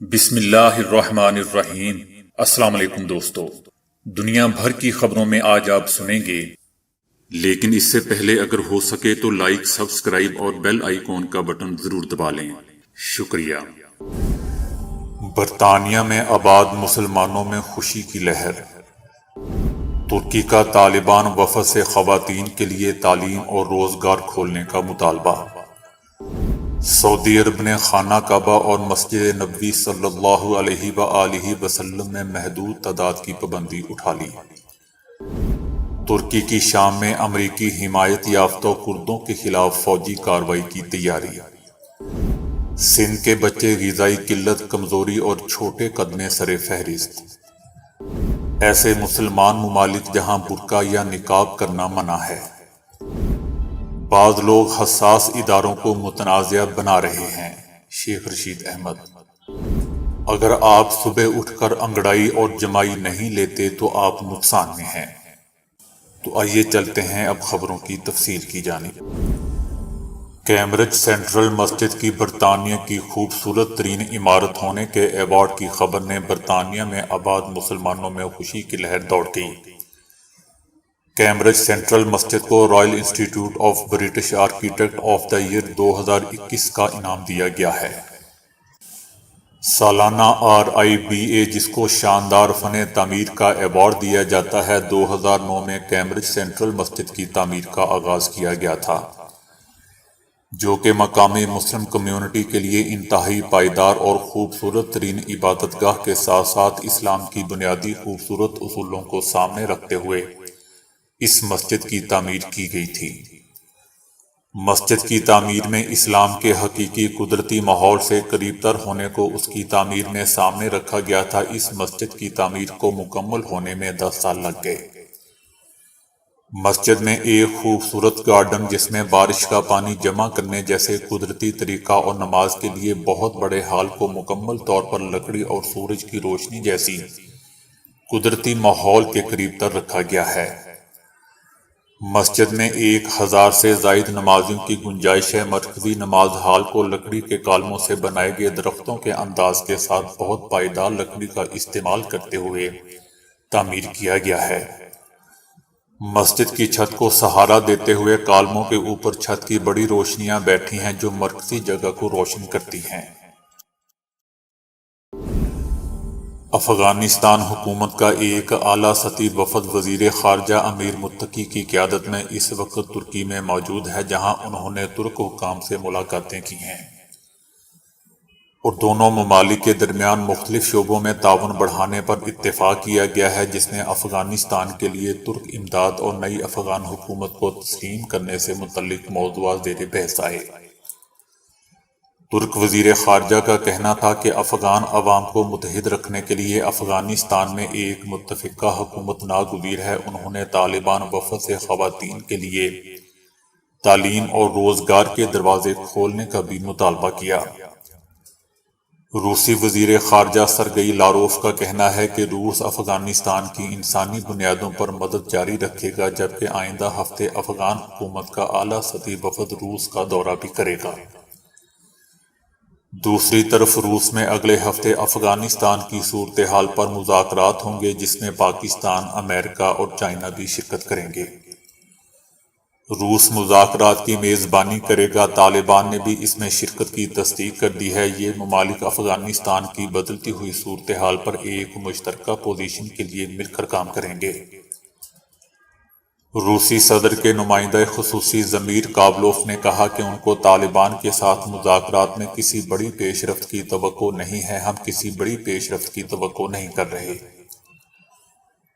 بسم اللہ الرحمن الرحیم۔ السلام علیکم دوستو، دنیا بھر کی خبروں میں آج آپ سنیں گے، لیکن اس سے پہلے اگر ہو سکے تو لائک، سبسکرائب اور بیل آئیکن کا بٹن ضرور دبا لیں۔ شکریہ۔ برطانیہ میں آباد مسلمانوں میں خوشی کی لہر۔ ترکی کا طالبان وفد سے خواتین کے لیے تعلیم اور روزگار کھولنے کا مطالبہ۔ سعودی عرب نے خانہ کعبہ اور مسجد نبوی صلی اللہ علیہ وآلہ وسلم میں محدود تعداد کی پابندی اٹھا لی۔ ترکی کی شام میں امریکی حمایت یافتہ کردوں کے خلاف فوجی کارروائی کی تیاری۔ سندھ کے بچے غذائی قلت، کمزوری اور چھوٹے قد میں سر فہرست۔ ایسے مسلمان ممالک جہاں برقع یا نقاب کرنا منع ہے۔ بعض لوگ حساس اداروں کو متنازع بنا رہے ہیں۔ شیخ رشید احمد۔ اگر آپ صبح اٹھ کر انگڑائی اور جمائی نہیں لیتے تو آپ نقصان میں ہیں۔ تو آئیے چلتے ہیں اب خبروں کی تفصیل کی جانب۔ کیمبرج سینٹرل مسجد کی برطانیہ کی خوبصورت ترین عمارت ہونے کے ایوارڈ کی خبر نے برطانیہ میں آباد مسلمانوں میں خوشی کی لہر دوڑ گئی۔ کیمبرج سینٹرل مسجد کو royal institute of British architect of the year 2021 کا انعام دیا گیا ہے۔ سالانہ RIBA جس کو شاندار فن تعمیر کا ایوارڈ دیا جاتا ہے، 2009 میں کیمبرج سینٹرل مسجد کی تعمیر کا آغاز کیا گیا تھا، جو کہ مقامی مسلم کمیونٹی کے لیے انتہائی پائیدار اور خوبصورت ترین عبادت گاہ کے ساتھ ساتھ اسلام کی بنیادی خوبصورت اصولوں کو سامنے رکھتے ہوئے اس مسجد کی تعمیر کی گئی تھی۔ مسجد کی تعمیر میں اسلام کے حقیقی قدرتی ماحول سے قریب تر ہونے کو اس کی تعمیر میں سامنے رکھا گیا تھا۔ اس مسجد کی تعمیر کو مکمل ہونے میں 10 سال لگ گئے۔ مسجد میں ایک خوبصورت گارڈن جس میں بارش کا پانی جمع کرنے جیسے قدرتی طریقہ اور نماز کے لیے بہت بڑے ہال کو مکمل طور پر لکڑی اور سورج کی روشنی جیسی قدرتی ماحول کے قریب تر رکھا گیا ہے۔ مسجد میں 1000 سے زائد نمازیوں کی گنجائش ہے۔ مرکزی نماز ہال کو لکڑی کے کالموں سے بنائے گئے درختوں کے انداز کے ساتھ بہت پائیدار لکڑی کا استعمال کرتے ہوئے تعمیر کیا گیا ہے۔ مسجد کی چھت کو سہارا دیتے ہوئے کالموں کے اوپر چھت کی بڑی روشنیاں بیٹھی ہیں جو مرکزی جگہ کو روشن کرتی ہیں۔ افغانستان حکومت کا ایک اعلیٰ سطحی وفد وزیر خارجہ امیر متقی کی قیادت میں اس وقت ترکی میں موجود ہے، جہاں انہوں نے ترک حکام سے ملاقاتیں کی ہیں اور دونوں ممالک کے درمیان مختلف شعبوں میں تعاون بڑھانے پر اتفاق کیا گیا ہے، جس میں افغانستان کے لیے ترک امداد اور نئی افغان حکومت کو تسلیم کرنے سے متعلق موضوعات زیر بحث آئے۔ ترک وزیر خارجہ کا کہنا تھا کہ افغان عوام کو متحد رکھنے کے لیے افغانستان میں ایک متفقہ حکومت ناگزیر ہے۔ انہوں نے طالبان وفد سے خواتین کے لیے تعلیم اور روزگار کے دروازے کھولنے کا بھی مطالبہ کیا۔ روسی وزیر خارجہ سرگئی لاروف کا کہنا ہے کہ روس افغانستان کی انسانی بنیادوں پر مدد جاری رکھے گا، جبکہ آئندہ ہفتے افغان حکومت کا اعلیٰ سطحی وفد روس کا دورہ بھی کرے گا۔ دوسری طرف روس میں اگلے ہفتے افغانستان کی صورتحال پر مذاکرات ہوں گے، جس میں پاکستان، امریکہ اور چائنا بھی شرکت کریں گے۔ روس مذاکرات کی میزبانی کرے گا۔ طالبان نے بھی اس میں شرکت کی تصدیق کر دی ہے۔ یہ ممالک افغانستان کی بدلتی ہوئی صورتحال پر ایک مشترکہ پوزیشن کے لیے مل کر کام کریں گے۔ روسی صدر کے نمائندہ خصوصی ضمیر کابلوف نے کہا کہ ان کو طالبان کے ساتھ مذاکرات میں کسی بڑی پیش رفت کی توقع نہیں ہے۔ ہم کسی بڑی پیش رفت کی توقع نہیں کر رہے،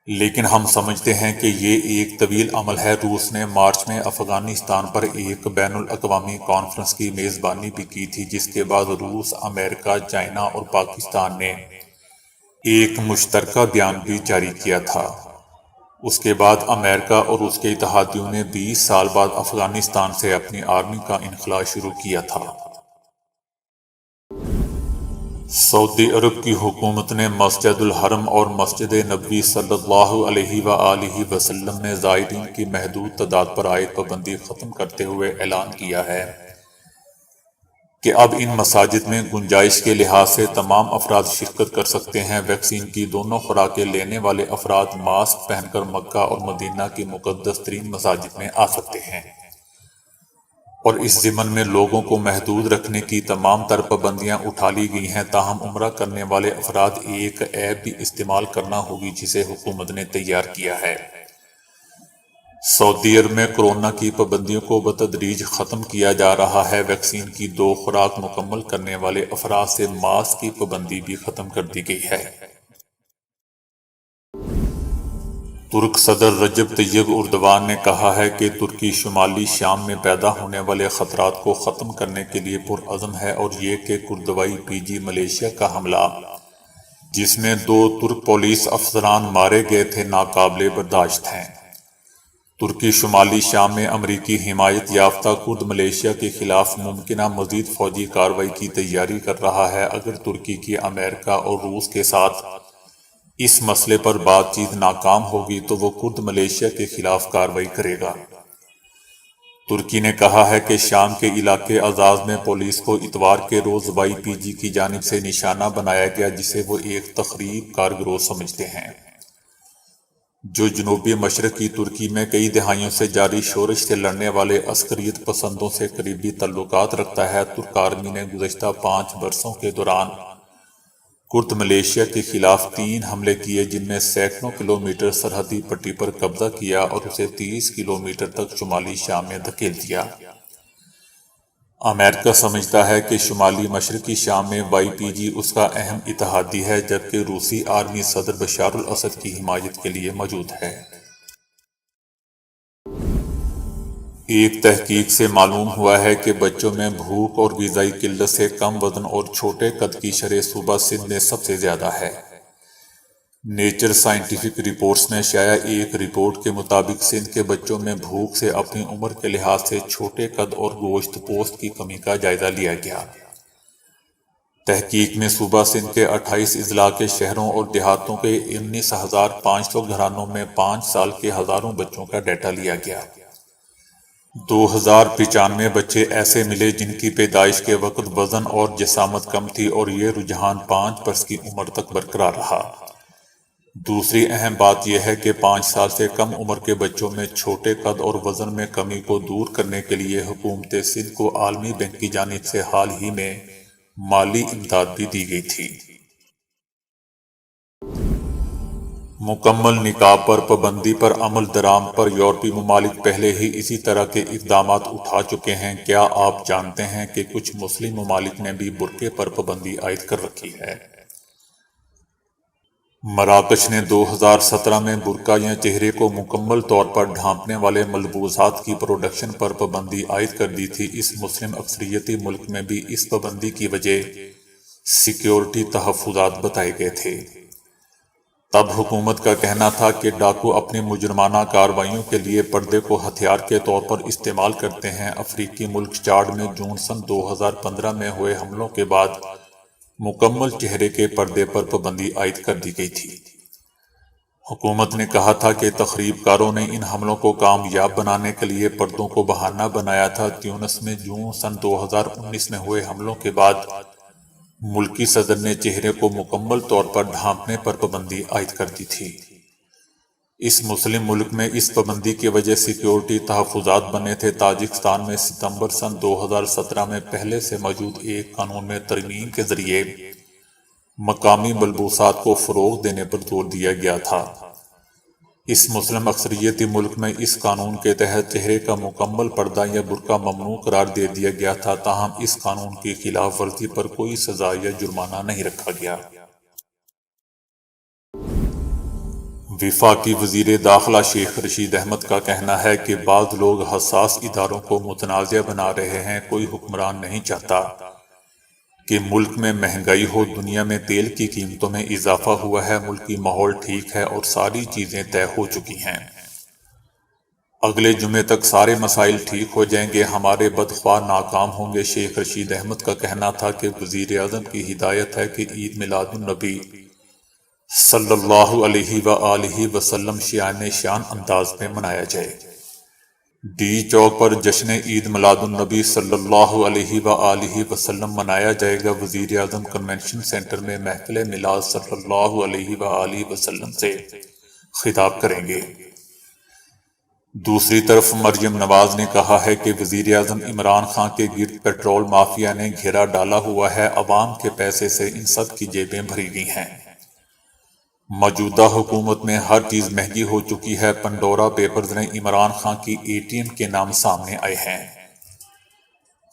لیکن ہم سمجھتے ہیں کہ یہ ایک طویل عمل ہے۔ روس نے مارچ میں افغانستان پر ایک بین الاقوامی کانفرنس کی میزبانی بھی کی تھی، جس کے بعد روس، امریکہ، چائنا اور پاکستان نے ایک مشترکہ بیان بھی جاری کیا تھا۔ اس کے بعد امریکہ اور اس کے اتحادیوں نے 20 سال بعد افغانستان سے اپنی آرمی کا انخلاء شروع کیا تھا۔ سعودی عرب کی حکومت نے مسجد الحرم اور مسجد نبوی صلی اللہ علیہ وآلہ وسلم میں زائرین کی محدود تعداد پر عائد پابندی ختم کرتے ہوئے اعلان کیا ہے کہ اب ان مساجد میں گنجائش کے لحاظ سے تمام افراد شرکت کر سکتے ہیں۔ ویکسین کی دونوں خوراکیں لینے والے افراد ماسک پہن کر مکہ اور مدینہ کی مقدس ترین مساجد میں آ سکتے ہیں، اور اس ضمن میں لوگوں کو محدود رکھنے کی تمام تر پابندیاں اٹھا لی گئی ہیں۔ تاہم عمرہ کرنے والے افراد ایک ایپ بھی استعمال کرنا ہوگی جسے حکومت نے تیار کیا ہے۔ سعودی عرب میں کورونا کی پابندیوں کو بتدریج ختم کیا جا رہا ہے۔ ویکسین کی 2 خوراک مکمل کرنے والے افراد سے ماسک کی پابندی بھی ختم کر دی گئی ہے۔ ترک صدر رجب طیب اردوان نے کہا ہے کہ ترکی شمالی شام میں پیدا ہونے والے خطرات کو ختم کرنے کے لیے پرعزم ہے، اور یہ کہ کردوائی PG ملیشیا کا حملہ جس میں 2 ترک پولیس افسران مارے گئے تھے ناقابل برداشت ہیں۔ ترکی شمالی شام میں امریکی حمایت یافتہ کرد ملیشیا کے خلاف ممکنہ مزید فوجی کارروائی کی تیاری کر رہا ہے۔ اگر ترکی کی امریکہ اور روس کے ساتھ اس مسئلے پر بات چیت ناکام ہوگی تو وہ کرد ملیشیا کے خلاف کارروائی کرے گا۔ ترکی نے کہا ہے کہ شام کے علاقے اعزاز میں پولیس کو اتوار کے روز YPG کی جانب سے نشانہ بنایا گیا، جسے وہ ایک تخریب کار گروہ سمجھتے ہیں جو جنوبی مشرقی ترکی میں کئی دہائیوں سے جاری شورش سے لڑنے والے عسکریت پسندوں سے قریبی تعلقات رکھتا ہے۔ ترک آرمی نے گزشتہ 5 برسوں کے دوران کرد ملیشیا کے خلاف 3 حملے کیے، جن میں سینکڑوں کلومیٹر سرحدی پٹی پر قبضہ کیا اور اسے 30 کلومیٹر تک شمالی شام میں دھکیل دیا۔ امریکہ سمجھتا ہے کہ شمالی مشرقی شام میں YPG اس کا اہم اتحادی ہے، جبکہ روسی آرمی صدر بشار الاسد کی حمایت کے لیے موجود ہے۔ ایک تحقیق سے معلوم ہوا ہے کہ بچوں میں بھوک اور غذائی قلت سے کم وزن اور چھوٹے قد کی شرح صوبہ سندھ میں سب سے زیادہ ہے۔ نیچر سائنٹیفک رپورٹس میں شائع ایک رپورٹ کے مطابق سندھ کے بچوں میں بھوک سے اپنی عمر کے لحاظ سے چھوٹے قد اور گوشت پوست کی کمی کا جائزہ لیا گیا۔ تحقیق میں صوبہ سندھ کے 28 اضلاع کے شہروں اور دیہاتوں کے 19,500 گھرانوں میں 5 سال کے ہزاروں بچوں کا ڈیٹا لیا گیا۔ 2095 بچے ایسے ملے جن کی پیدائش کے وقت وزن اور جسامت کم تھی، اور یہ رجحان 5 برس کی عمر تک برقرار رہا۔ دوسری اہم بات یہ ہے کہ 5 سال سے کم عمر کے بچوں میں چھوٹے قد اور وزن میں کمی کو دور کرنے کے لیے حکومت سندھ کو عالمی بینک کی جانب سے حال ہی میں مالی امداد بھی دی گئی تھی۔ مکمل نکاح پر پابندی پر عمل درآمد پر یورپی ممالک پہلے ہی اسی طرح کے اقدامات اٹھا چکے ہیں۔ کیا آپ جانتے ہیں کہ کچھ مسلم ممالک نے بھی برقعے پر پابندی عائد کر رکھی ہے؟ مراکش نے 2017 میں برقع یا چہرے کو مکمل طور پر ڈھانپنے والے ملبوسات کی پروڈکشن پر پابندی عائد کر دی تھی۔ اس مسلم اکثریتی ملک میں بھی اس پابندی کی وجہ سیکیورٹی تحفظات بتائے گئے تھے۔ تب حکومت کا کہنا تھا کہ ڈاکو اپنی مجرمانہ کارروائیوں کے لیے پردے کو ہتھیار کے طور پر استعمال کرتے ہیں۔ افریقی ملک چاڈ میں جون سن 2015 میں ہوئے حملوں کے بعد مکمل چہرے کے پردے پر پابندی عائد کر دی گئی تھی۔ حکومت نے کہا تھا کہ تخریب کاروں نے ان حملوں کو کامیاب بنانے کے لیے پردوں کو بہانہ بنایا تھا۔ تیونس میں جون سن 2019 میں ہوئے حملوں کے بعد ملکی صدر نے چہرے کو مکمل طور پر ڈھانپنے پر پابندی عائد کر دی تھی۔ اس مسلم ملک میں اس پابندی کی وجہ سیکیورٹی تحفظات بنے تھے۔ تاجکستان میں ستمبر سن 2017 میں پہلے سے موجود ایک قانون میں ترمیم کے ذریعے مقامی ملبوسات کو فروغ دینے پر زور دیا گیا تھا۔ اس مسلم اکثریتی ملک میں اس قانون کے تحت چہرے کا مکمل پردہ یا برقع ممنوع قرار دے دیا گیا تھا، تاہم اس قانون کی خلاف ورزی پر کوئی سزا یا جرمانہ نہیں رکھا گیا۔ وفاقی وزیر داخلہ شیخ رشید احمد کا کہنا ہے کہ بعض لوگ حساس اداروں کو متنازع بنا رہے ہیں۔ کوئی حکمران نہیں چاہتا کہ ملک میں مہنگائی ہو۔ دنیا میں تیل کی قیمتوں میں اضافہ ہوا ہے، ملکی ماحول ٹھیک ہے اور ساری چیزیں طے ہو چکی ہیں۔ اگلے جمعے تک سارے مسائل ٹھیک ہو جائیں گے، ہمارے بدخواہ ناکام ہوں گے۔ شیخ رشید احمد کا کہنا تھا کہ وزیر اعظم کی ہدایت ہے کہ عید میلاد النبی صلی اللہ علیہ وآلہ وسلم شایان شان انداز میں منایا جائے۔ ڈی چوک پر جشن عید میلاد النبی صلی اللہ علیہ وآلہ وسلم منایا جائے گا۔ وزیر اعظم کنونشن سینٹر میں محفل میلاد صلی اللہ علیہ وآلہ وسلم سے خطاب کریں گے۔ دوسری طرف مریم نواز نے کہا ہے کہ وزیر اعظم عمران خان کے گرد پیٹرول مافیا نے گھیرا ڈالا ہوا ہے، عوام کے پیسے سے ان سب کی جیبیں بھری گئی ہیں۔ موجودہ حکومت میں ہر چیز مہنگی ہو چکی ہے۔ پنڈورا پیپرز نے عمران خان کی اے ٹی ایم کے نام سامنے آئے ہیں۔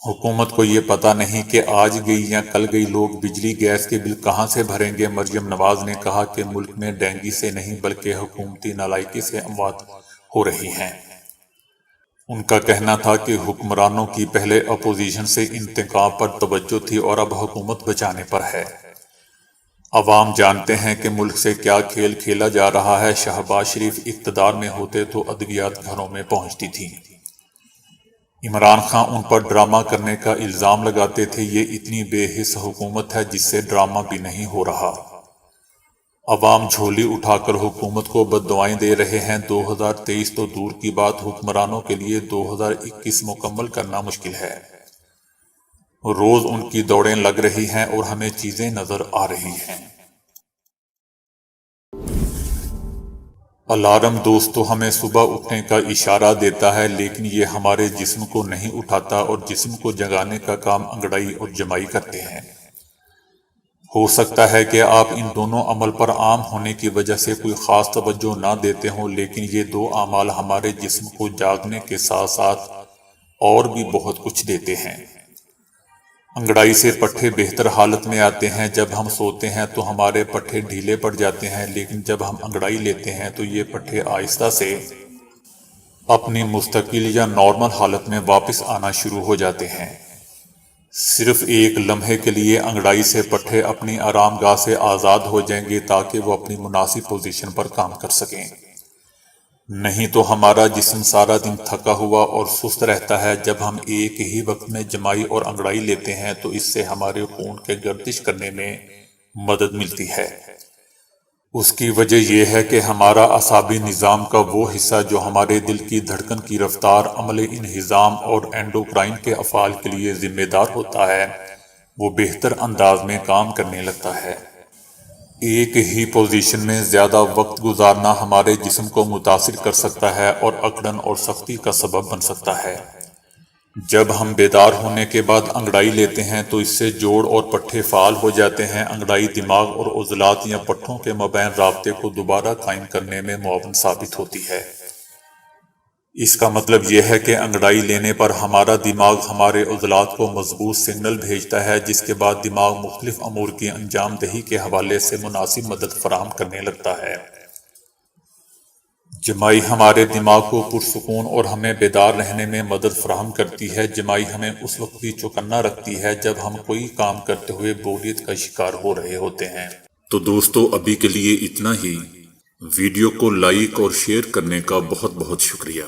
حکومت کو یہ پتہ نہیں کہ آج گئی یا کل گئی لوگ بجلی گیس کے بل کہاں سے بھریں گے۔ مریم نواز نے کہا کہ ملک میں ڈینگی سے نہیں بلکہ حکومتی نالائکی سے اموات ہو رہی ہیں۔ ان کا کہنا تھا کہ حکمرانوں کی پہلے اپوزیشن سے انتقام پر توجہ تھی اور اب حکومت بچانے پر ہے۔ عوام جانتے ہیں کہ ملک سے کیا کھیل کھیلا جا رہا ہے۔ شہباز شریف اقتدار میں ہوتے تو ادویات گھروں میں پہنچتی تھی۔ عمران خان ان پر ڈرامہ کرنے کا الزام لگاتے تھے۔ یہ اتنی بے حس حکومت ہے جس سے ڈرامہ بھی نہیں ہو رہا۔ عوام جھولی اٹھا کر حکومت کو بددعائیں دے رہے ہیں۔ 2023 تو دور کی بات، حکمرانوں کے لیے 2021 مکمل کرنا مشکل ہے۔ روز ان کی دوڑیں لگ رہی ہیں اور ہمیں چیزیں نظر آ رہی ہیں۔ الارم دوستو ہمیں صبح اٹھنے کا اشارہ دیتا ہے، لیکن یہ ہمارے جسم کو نہیں اٹھاتا اور جسم کو جگانے کا کام انگڑائی اور جمائی کرتے ہیں۔ ہو سکتا ہے کہ آپ ان دونوں عمل پر عام ہونے کی وجہ سے کوئی خاص توجہ نہ دیتے ہوں، لیکن یہ دو اعمال ہمارے جسم کو جاگنے کے ساتھ ساتھ اور بھی بہت کچھ دیتے ہیں۔ انگڑائی سے پٹھے بہتر حالت میں آتے ہیں۔ جب ہم سوتے ہیں تو ہمارے پٹھے ڈھیلے پڑ جاتے ہیں، لیکن جب ہم انگڑائی لیتے ہیں تو یہ پٹھے آہستہ سے اپنی مستقل یا نارمل حالت میں واپس آنا شروع ہو جاتے ہیں۔ صرف ایک لمحے کے لیے انگڑائی سے پٹھے اپنی آرام گاہ سے آزاد ہو جائیں گے تاکہ وہ اپنی مناسب پوزیشن پر کام کر سکیں، نہیں تو ہمارا جسم سارا دن تھکا ہوا اور سست رہتا ہے۔ جب ہم ایک ہی وقت میں جمائی اور انگڑائی لیتے ہیں تو اس سے ہمارے خون کے گردش کرنے میں مدد ملتی ہے۔ اس کی وجہ یہ ہے کہ ہمارا اعصابی نظام کا وہ حصہ جو ہمارے دل کی دھڑکن کی رفتار، عمل انہضام اور اینڈوکرائن کے افعال کے لیے ذمہ دار ہوتا ہے، وہ بہتر انداز میں کام کرنے لگتا ہے۔ ایک ہی پوزیشن میں زیادہ وقت گزارنا ہمارے جسم کو متاثر کر سکتا ہے اور اکڑن اور سختی کا سبب بن سکتا ہے۔ جب ہم بیدار ہونے کے بعد انگڑائی لیتے ہیں تو اس سے جوڑ اور پٹھے فعال ہو جاتے ہیں۔ انگڑائی دماغ اور عضلات یا پٹھوں کے مابین رابطے کو دوبارہ قائم کرنے میں معاون ثابت ہوتی ہے۔ اس کا مطلب یہ ہے کہ انگڑائی لینے پر ہمارا دماغ ہمارے عضلات کو مضبوط سگنل بھیجتا ہے، جس کے بعد دماغ مختلف امور کی انجام دہی کے حوالے سے مناسب مدد فراہم کرنے لگتا ہے۔ جمائی ہمارے دماغ کو پرسکون اور ہمیں بیدار رہنے میں مدد فراہم کرتی ہے۔ جمائی ہمیں اس وقت بھی چوکنا رکھتی ہے جب ہم کوئی کام کرتے ہوئے بوریت کا شکار ہو رہے ہوتے ہیں۔ تو دوستو ابھی کے لیے اتنا ہی۔ ویڈیو کو لائک اور شیئر کرنے کا بہت بہت شکریہ۔